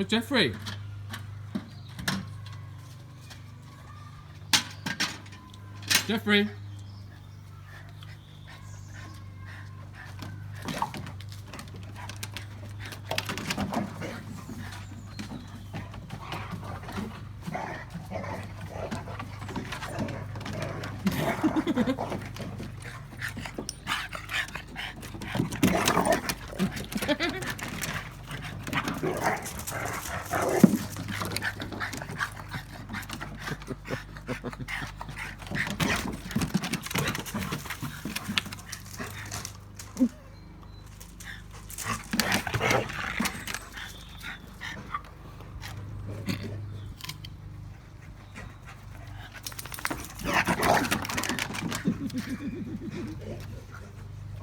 Oh, Jeffrey. Jeffrey.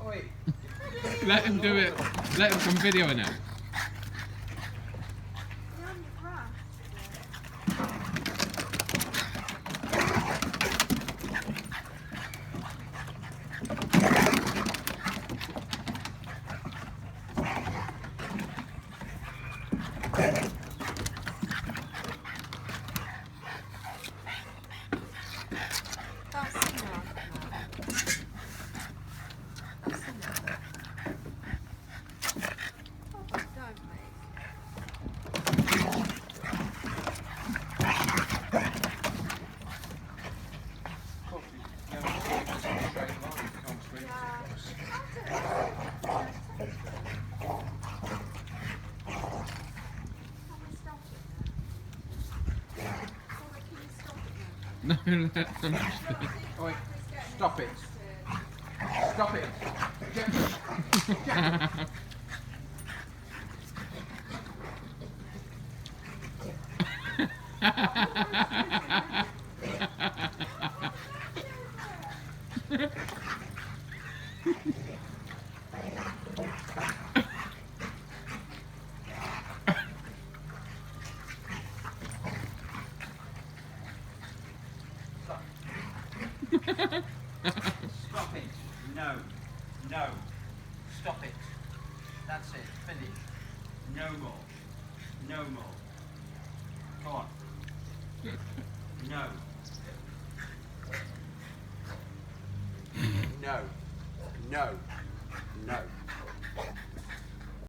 Oi. Let him do it. Let him come videoing it. No, let them. Oi. Stop it. Stop it. Jeffrey. Jeffrey. Stop it. No. No. Stop it. That's it. Finish. No more. No more. Come on. No. No. No.